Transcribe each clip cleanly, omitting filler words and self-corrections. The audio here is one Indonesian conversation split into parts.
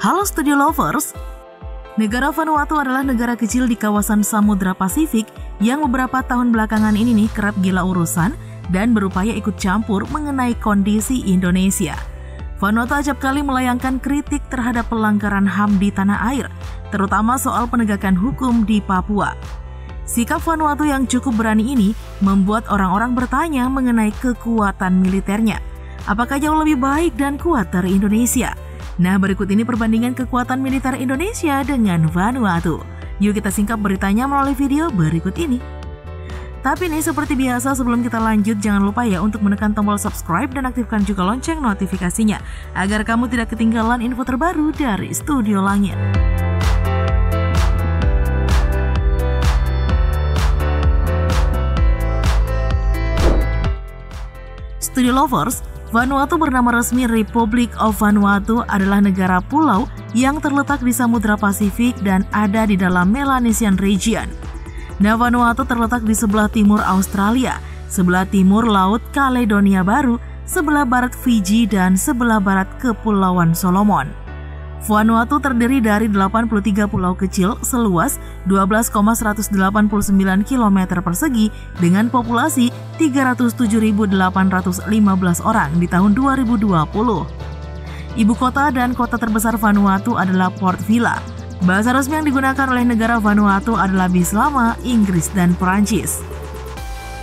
Halo Studio Lovers, negara Vanuatu adalah negara kecil di kawasan Samudra Pasifik yang beberapa tahun belakangan ini kerap gila urusan dan berupaya ikut campur mengenai kondisi Indonesia. Vanuatu acap kali melayangkan kritik terhadap pelanggaran HAM di tanah air, terutama soal penegakan hukum di Papua. Sikap Vanuatu yang cukup berani ini membuat orang-orang bertanya mengenai kekuatan militernya. Apakah jauh lebih baik dan kuat dari Indonesia? Nah, berikut ini perbandingan kekuatan militer Indonesia dengan Vanuatu. Yuk kita singkap beritanya melalui video berikut ini. Tapi nih, seperti biasa sebelum kita lanjut, jangan lupa ya untuk menekan tombol subscribe dan aktifkan juga lonceng notifikasinya agar kamu tidak ketinggalan info terbaru dari Studio Langit. Studio Lovers, Vanuatu bernama resmi Republic of Vanuatu adalah negara pulau yang terletak di Samudra Pasifik dan ada di dalam Melanesian Region. Nah, Vanuatu terletak di sebelah timur Australia, sebelah timur Laut Kaledonia Baru, sebelah barat Fiji, dan sebelah barat Kepulauan Solomon. Vanuatu terdiri dari 83 pulau kecil seluas 12,189 km persegi dengan populasi 307.815 orang di tahun 2020. Ibu kota dan kota terbesar Vanuatu adalah Port Vila. Bahasa resmi yang digunakan oleh negara Vanuatu adalah Bislama, Inggris, dan Perancis.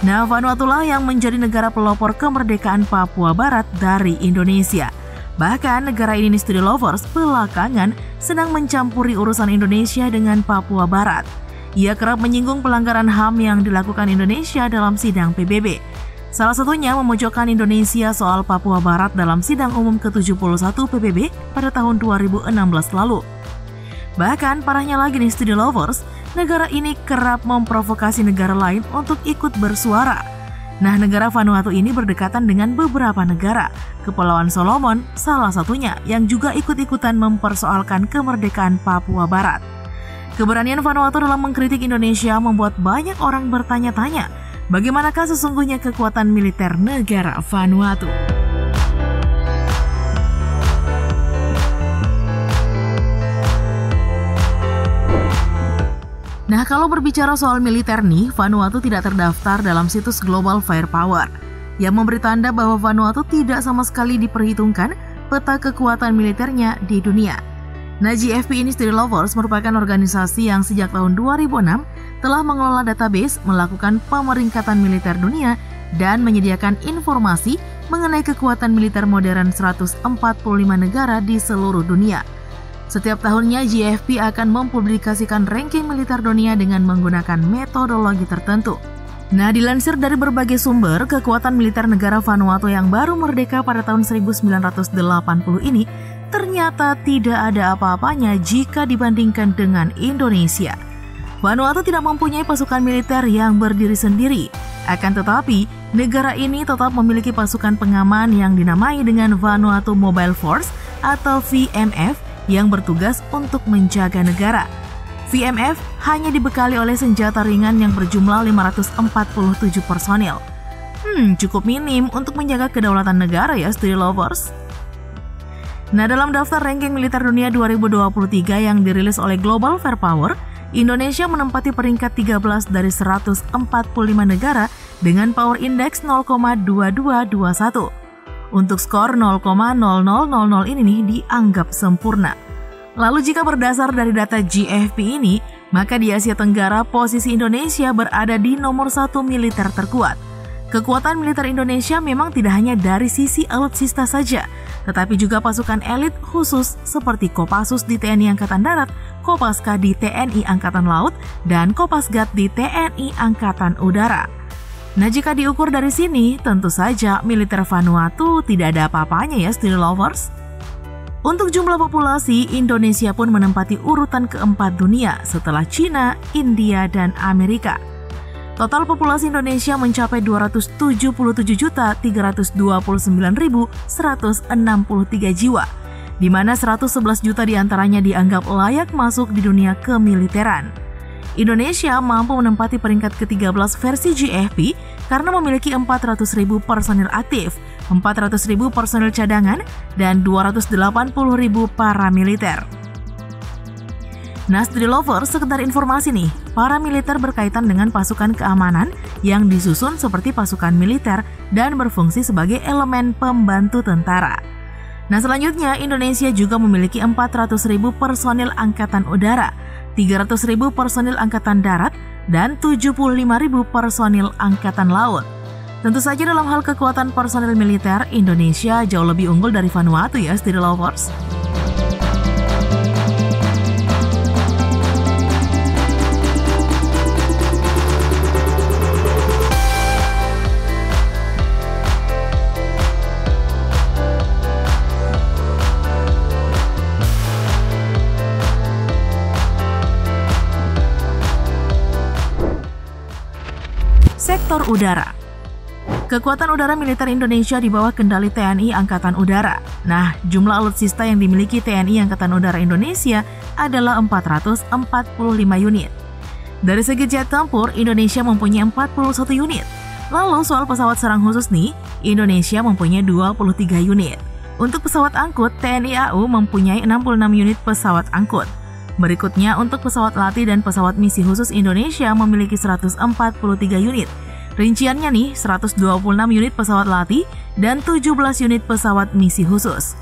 Nah, Vanuatu lah yang menjadi negara pelopor kemerdekaan Papua Barat dari Indonesia. Bahkan negara ini Studio Lovers belakangan sedang mencampuri urusan Indonesia dengan Papua Barat. Ia kerap menyinggung pelanggaran HAM yang dilakukan Indonesia dalam sidang PBB. Salah satunya memojokkan Indonesia soal Papua Barat dalam sidang umum ke-71 PBB pada tahun 2016 lalu. Bahkan parahnya lagi nih Studio Lovers, negara ini kerap memprovokasi negara lain untuk ikut bersuara. Nah, negara Vanuatu ini berdekatan dengan beberapa negara. Kepulauan Solomon salah satunya yang juga ikut-ikutan mempersoalkan kemerdekaan Papua Barat. Keberanian Vanuatu dalam mengkritik Indonesia membuat banyak orang bertanya-tanya, bagaimanakah sesungguhnya kekuatan militer negara Vanuatu? Nah, kalau berbicara soal militer nih, Vanuatu tidak terdaftar dalam situs Global Firepower yang memberi tanda bahwa Vanuatu tidak sama sekali diperhitungkan peta kekuatan militernya di dunia. Nah, GFP ini Studio Lovers merupakan organisasi yang sejak tahun 2006 telah mengelola database, melakukan pemeringkatan militer dunia, dan menyediakan informasi mengenai kekuatan militer modern 145 negara di seluruh dunia. Setiap tahunnya GFP akan mempublikasikan ranking militer dunia dengan menggunakan metodologi tertentu. Nah, dilansir dari berbagai sumber, kekuatan militer negara Vanuatu yang baru merdeka pada tahun 1980 ini ternyata tidak ada apa-apanya jika dibandingkan dengan Indonesia. Vanuatu tidak mempunyai pasukan militer yang berdiri sendiri. Akan tetapi, negara ini tetap memiliki pasukan pengaman yang dinamai dengan Vanuatu Mobile Force atau VMF yang bertugas untuk menjaga negara. VMF hanya dibekali oleh senjata ringan yang berjumlah 547 personil. Cukup minim untuk menjaga kedaulatan negara ya Studio Lovers. Nah, dalam daftar ranking militer dunia 2023 yang dirilis oleh Global Firepower, Indonesia menempati peringkat 13 dari 145 negara dengan power index 0,2221. Untuk skor 0,0000 ini dianggap sempurna. Lalu jika berdasar dari data GFP ini, maka di Asia Tenggara posisi Indonesia berada di nomor 1 militer terkuat. Kekuatan militer Indonesia memang tidak hanya dari sisi alutsista saja, tetapi juga pasukan elit khusus seperti Kopassus di TNI Angkatan Darat, Kopaska di TNI Angkatan Laut, dan Kopasgat di TNI Angkatan Udara. Nah, jika diukur dari sini, tentu saja militer Vanuatu tidak ada apa-apanya ya Studio Lovers. Untuk jumlah populasi, Indonesia pun menempati urutan keempat dunia setelah China, India, dan Amerika. Total populasi Indonesia mencapai 277.329.163 jiwa, di mana 111 juta diantaranya dianggap layak masuk di dunia kemiliteran. Indonesia mampu menempati peringkat ke-13 versi GFP karena memiliki 400.000 personil aktif, 400.000 personil cadangan, dan 280.000 paramiliter. Nah, Study Lovers, sekedar informasi nih, paramiliter berkaitan dengan pasukan keamanan yang disusun seperti pasukan militer dan berfungsi sebagai elemen pembantu tentara. Nah, selanjutnya Indonesia juga memiliki 400.000 personil angkatan udara, 300.000 personil angkatan darat, dan 75.000 personil angkatan laut. Tentu saja dalam hal kekuatan personil militer, Indonesia jauh lebih unggul dari Vanuatu ya, Study Lovers. Sektor udara. Kekuatan udara militer Indonesia di bawah kendali TNI Angkatan Udara. Nah, jumlah alutsista yang dimiliki TNI Angkatan Udara Indonesia adalah 445 unit. Dari segi jet tempur, Indonesia mempunyai 41 unit. Lalu soal pesawat serang khusus nih, Indonesia mempunyai 23 unit. Untuk pesawat angkut, TNI AU mempunyai 66 unit pesawat angkut. Berikutnya, untuk pesawat latih dan pesawat misi khusus Indonesia memiliki 143 unit. Rinciannya nih, 126 unit pesawat latih dan 17 unit pesawat misi khusus.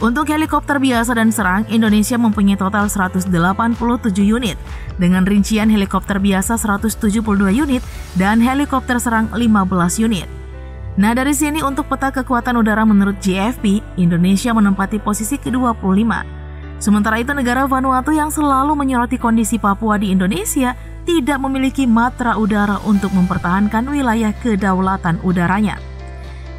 Untuk helikopter biasa dan serang, Indonesia mempunyai total 187 unit, dengan rincian helikopter biasa 172 unit dan helikopter serang 15 unit. Nah, dari sini untuk peta kekuatan udara menurut JFP, Indonesia menempati posisi ke-25. Sementara itu, negara Vanuatu yang selalu menyoroti kondisi Papua di Indonesia tidak memiliki matra udara untuk mempertahankan wilayah kedaulatan udaranya.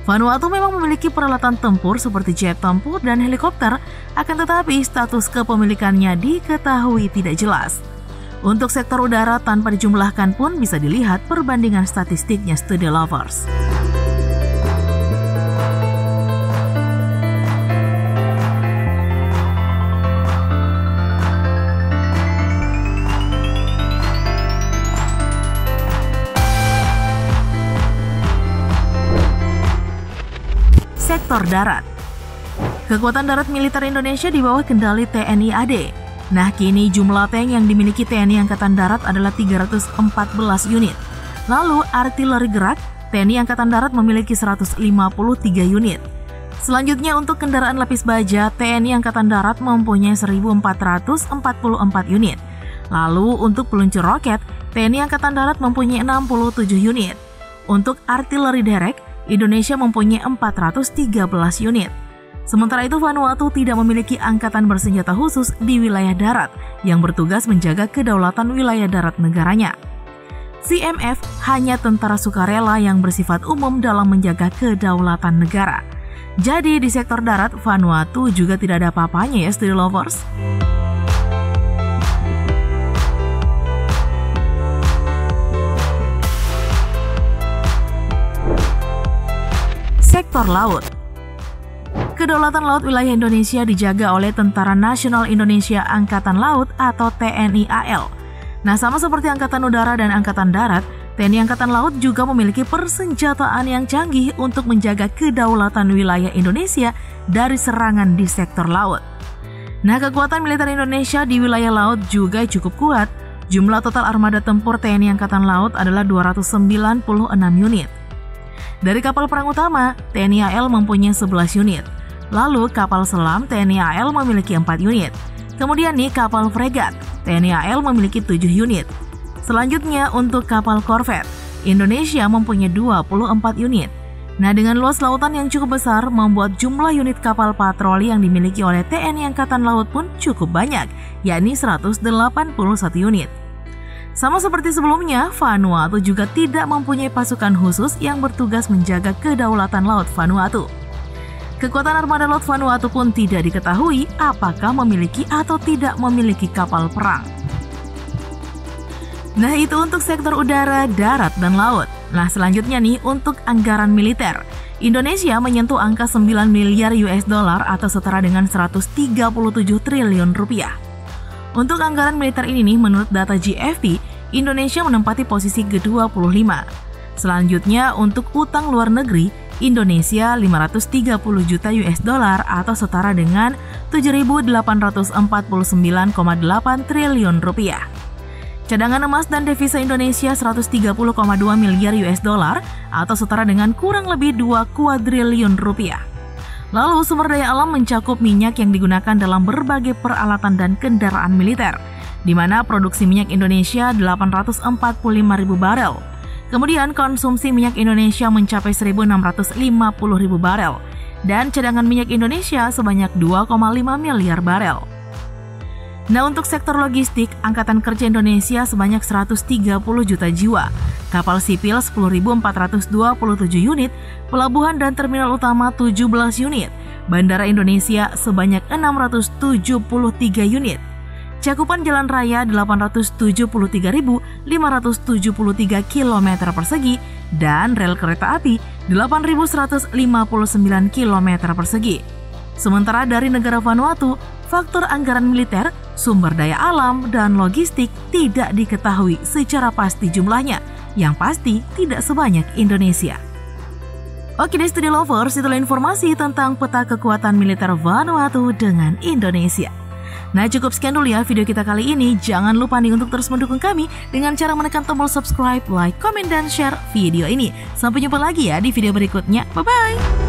Vanuatu memang memiliki peralatan tempur seperti jet tempur dan helikopter, akan tetapi status kepemilikannya diketahui tidak jelas. Untuk sektor udara tanpa dijumlahkan pun bisa dilihat perbandingan statistiknya, Study Lovers. Sektor darat. Kekuatan darat militer Indonesia di bawah kendali TNI AD. Nah, kini jumlah tank yang dimiliki TNI Angkatan Darat adalah 314 unit. Lalu, artileri gerak, TNI Angkatan Darat memiliki 153 unit. Selanjutnya, untuk kendaraan lapis baja, TNI Angkatan Darat mempunyai 1.444 unit. Lalu, untuk peluncur roket, TNI Angkatan Darat mempunyai 67 unit. Untuk artileri derek, Indonesia mempunyai 413 unit. Sementara itu, Vanuatu tidak memiliki angkatan bersenjata khusus di wilayah darat yang bertugas menjaga kedaulatan wilayah darat negaranya. VMF hanya tentara sukarela yang bersifat umum dalam menjaga kedaulatan negara. Jadi di sektor darat, Vanuatu juga tidak ada apa-apanya ya, Study Lovers. Sektor laut. Kedaulatan laut wilayah Indonesia dijaga oleh Tentara Nasional Indonesia Angkatan Laut atau TNI AL. Nah, sama seperti Angkatan Udara dan Angkatan Darat, TNI Angkatan Laut juga memiliki persenjataan yang canggih untuk menjaga kedaulatan wilayah Indonesia dari serangan di sektor laut. Nah, kekuatan militer Indonesia di wilayah laut juga cukup kuat. Jumlah total armada tempur TNI Angkatan Laut adalah 296 unit. Dari kapal perang utama, TNI AL mempunyai 11 unit. Lalu kapal selam TNI AL memiliki 4 unit. Kemudian nih kapal fregat, TNI AL memiliki 7 unit. Selanjutnya untuk kapal korvet, Indonesia mempunyai 24 unit. Nah, dengan luas lautan yang cukup besar membuat jumlah unit kapal patroli yang dimiliki oleh TNI Angkatan Laut pun cukup banyak, yakni 181 unit. Sama seperti sebelumnya, Vanuatu juga tidak mempunyai pasukan khusus yang bertugas menjaga kedaulatan laut Vanuatu. Kekuatan armada laut Vanuatu pun tidak diketahui apakah memiliki atau tidak memiliki kapal perang. Nah, itu untuk sektor udara, darat, dan laut. Nah, selanjutnya nih untuk anggaran militer. Indonesia menyentuh angka 9 miliar US dollar atau setara dengan 137 triliun rupiah. Untuk anggaran militer ini nih, menurut data JFP, Indonesia menempati posisi ke-25. Selanjutnya untuk utang luar negeri, Indonesia 530 juta US dollar atau setara dengan 7.849,8 triliun rupiah. Cadangan emas dan devisa Indonesia 130,2 miliar US dollar atau setara dengan kurang lebih 2 kuadriliun rupiah. Lalu sumber daya alam mencakup minyak yang digunakan dalam berbagai peralatan dan kendaraan militer, di mana produksi minyak Indonesia 845.000 barel. Kemudian konsumsi minyak Indonesia mencapai 1.650.000 barel dan cadangan minyak Indonesia sebanyak 2,5 miliar barel. Nah, untuk sektor logistik, Angkatan Kerja Indonesia sebanyak 130 juta jiwa, kapal sipil 10.427 unit, pelabuhan dan terminal utama 17 unit, Bandara Indonesia sebanyak 673 unit, cakupan jalan raya 873.573 km persegi, dan rel kereta api 8.159 km persegi. Sementara dari negara Vanuatu, faktor anggaran militer, sumber daya alam, dan logistik tidak diketahui secara pasti jumlahnya, yang pasti tidak sebanyak Indonesia. Oke deh Study Lovers, itulah informasi tentang peta kekuatan militer Vanuatu dengan Indonesia. Nah, cukup sekian dulu ya video kita kali ini. Jangan lupa nih untuk terus mendukung kami dengan cara menekan tombol subscribe, like, komen, dan share video ini. Sampai jumpa lagi ya di video berikutnya. Bye-bye!